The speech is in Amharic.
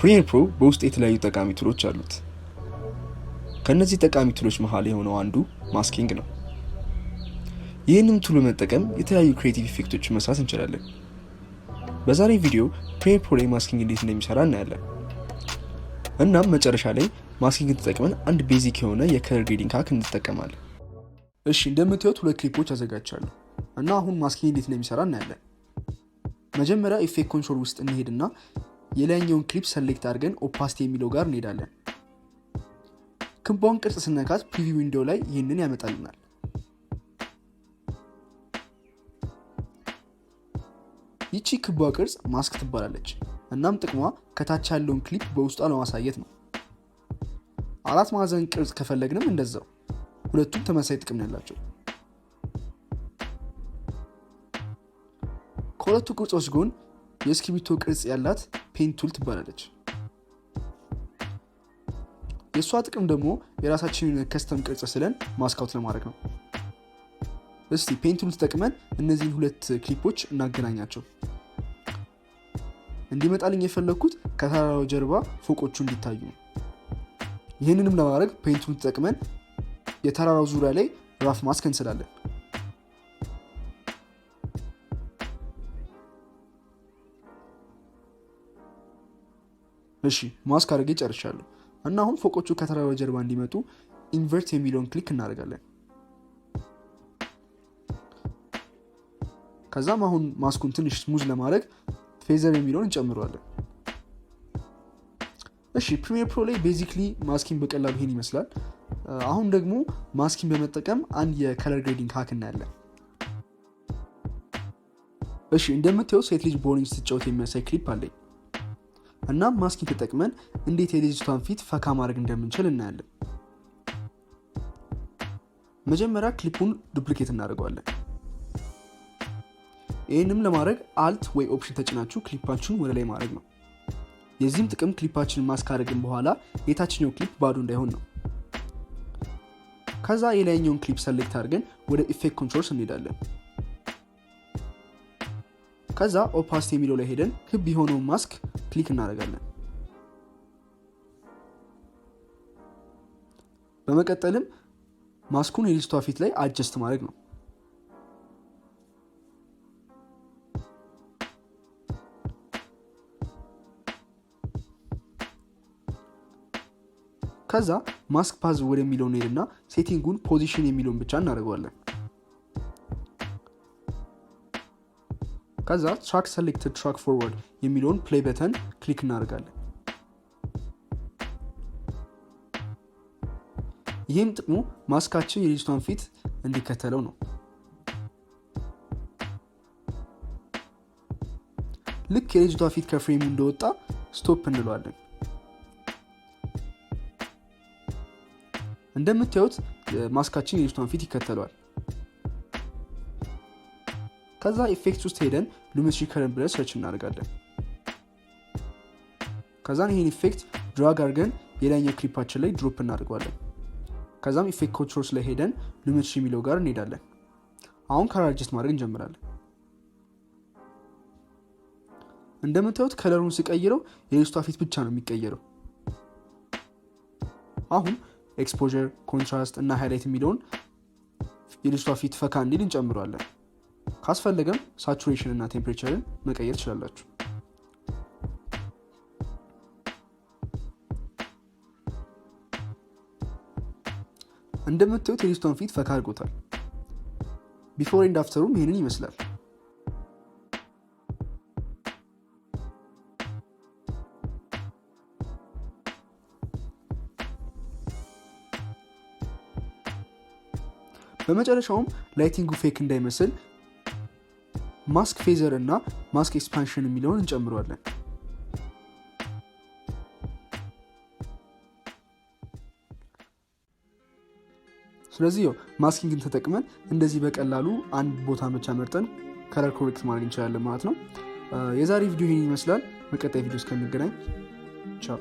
ፕሪሚየር ፕሮ በውስጥ የተለያዩ ጠቃሚ ቱሎች አሉት። ከነዚህ ጠቃሚ ቱሎች መሃል የሆነው አንዱ ማስኪንግ ነው። ይህንን ቱል በመጠቀም የተለያዩ ክሬቲቭ ኢፌክቶችን መስራት እንችላለን። በዛሬ ቪዲዮ ፕሪሚየር ፕሮ ላይ ማስኪንግ እንዴት እንደሚሰራ እናያለን። እናም መጨረሻ ላይ ማስኪንግ ተጠቅመን አንድ ቤዚክ የሆነ የከለር ግሬዲንግ ሃክ እንጠቀማለን። እሺ እንደምታዩት ሁለት ክሊፖች አዘጋጅቻለሁ እና አሁን ማስኪንግ እንዴት እንደሚሰራ እናያለን። መጀመሪያ ኢፌክት ኮንትሮል ውስጥ እንሄድና የላይኛውን ክሊፕ ሰሌክት አድርገን ኦፓሲቲ የሚለው ጋር እንሄዳለን። ክቧን ቅርጽ ስነካት ፕሪቪው ዊንዶው ላይ ይህንን ያመጣልናል። ይቺ ክቧ ቅርጽ ማስክ ትባላለች። እናም ጥቅሟ ከታች ያለውን ክሊፕ በውስጧ ለማሳየት ነው። አራት ማዕዘን ቅርጽ ከፈለግንም እንደዛው፣ ሁለቱም ተመሳሳይ ጥቅም ያላቸው። ከሁለቱ ቅርጾች ጎን የእስክሪብቶ ቅርጽ ያላት ፔን ቱል ትባላለች። የእሷ ጥቅም ደግሞ የራሳችንን ከስተም ቅርጽ ስለን ማስካውት ለማድረግ ነው። እስቲ ፔን ቱል ተጠቅመን እነዚህን ሁለት ክሊፖች እናገናኛቸው። እንዲመጣልኝ የፈለኩት ከተራራው ጀርባ ፎቆቹ እንዲታዩ ነው። ይህንንም ለማድረግ ፔን ቱል ተጠቅመን የተራራው ዙሪያ ላይ ራፍ ማስክ እንስላለን። እሺ ማስክ አድርጌ ጨርሻለሁ እና አሁን ፎቆቹ ከተራራው ጀርባ እንዲመጡ ኢንቨርት የሚለውን ክሊክ እናደርጋለን። ከዛም አሁን ማስኩን ትንሽ ስሙዝ ለማድረግ ፌዘር የሚለውን እንጨምረዋለን። እሺ ፕሪሚየር ፕሮ ላይ ቤዚክሊ ማስኪንግ በቀላሉ ይሄን ይመስላል። አሁን ደግሞ ማስኪንግ በመጠቀም አንድ የከለር ግሬዲንግ ሃክ እናያለን። እሺ እንደምታዩት ሴት ልጅ ቦሊንግ ስትጫወት የሚያሳይ ክሊፕ አለኝ እና ማስኪንግ ተጠቅመን እንዴት የልጅቷን ፊት ፈካ ማድረግ እንደምንችል እናያለን። መጀመሪያ ክሊፑን ዱፕሊኬት እናደርገዋለን። ይህንም ለማድረግ አልት ወይ ኦፕሽን ተጭናችሁ ክሊፓችሁን ወደ ላይ ማድረግ ነው። የዚህም ጥቅም ክሊፓችንን ማስክ ካደረግን በኋላ የታችኛው ክሊፕ ባዶ እንዳይሆን ነው። ከዛ የላይኛውን ክሊፕ ሰሌክት አድርገን ወደ ኢፌክት ኮንትሮልስ እንሄዳለን። ከዛ ኦፓሲቲ የሚለው ላይ ሄደን ክብ የሆነውን ማስክ ክሊክ እናደርጋለን። በመቀጠልም ማስኩን የልጅቷ ፊት ላይ አጀስት ማድረግ ነው። ከዛ ማስክ ፓዝ ወደሚለው እንሄድና ሴቲንጉን ፖዚሽን የሚለውን ብቻ እናደርገዋለን። ከዛ ትራክ ሰሌክትድ ትራክ ፎርወርድ የሚለውን ፕሌይ በተን ክሊክ እናደርጋለን። ይህም ጥቅሙ ማስካችን የልጅቷን ፊት እንዲከተለው ነው። ልክ የልጅቷ ፊት ከፍሬሙ እንደወጣ ስቶፕ እንለዋለን። እንደምታዩት ማስካችን የልጅቷን ፊት ይከተለዋል። ከዛ ኢፌክት ውስጥ ሄደን ሉሚኒሰንስ ከረንት ብለን ሰርች እናደርጋለን። ከዛም ይሄን ኢፌክት ድራግ አድርገን የላይኛው ክሊፓችን ላይ ድሮፕ እናደርገዋለን። ከዛም ኢፌክት ኮንትሮልስ ላይ ሄደን ሉሚኒሰንስ የሚለው ጋር እንሄዳለን። አሁን ከለር አድጀስት ማድረግ እንጀምራለን። እንደምታዩት ከለሩን ሲቀይረው የልጅቷ ፊት ብቻ ነው የሚቀየረው። አሁን ኤክስፖዠር፣ ኮንትራስት እና ሃይላይት የሚለውን የልጅቷ ፊት ፈካ እንዲል እንጨምረዋለን። ካስፈለገም ሳቹሬሽን እና ቴምፕሬቸርን መቀየር ትችላላችሁ። እንደምታዩት የልጅቷን ፊት ፈካ አድርጎታል። ቢፎር ኤንድ አፍተሩም ይህንን ይመስላል። በመጨረሻውም ላይቲንጉ ፌክ እንዳይመስል ማስክ ፌዘር እና ማስክ ኤክስፓንሽን የሚለውን እንጨምረዋለን። ስለዚህ ማስኪንግን ተጠቅመን እንደዚህ በቀላሉ አንድ ቦታ ብቻ መርጠን ከለር ኮሬክት ማድረግ እንችላለን ማለት ነው። የዛሬ ቪዲዮ ይህን ይመስላል። በቀጣይ ቪዲዮ እስከምንገናኝ ቻው።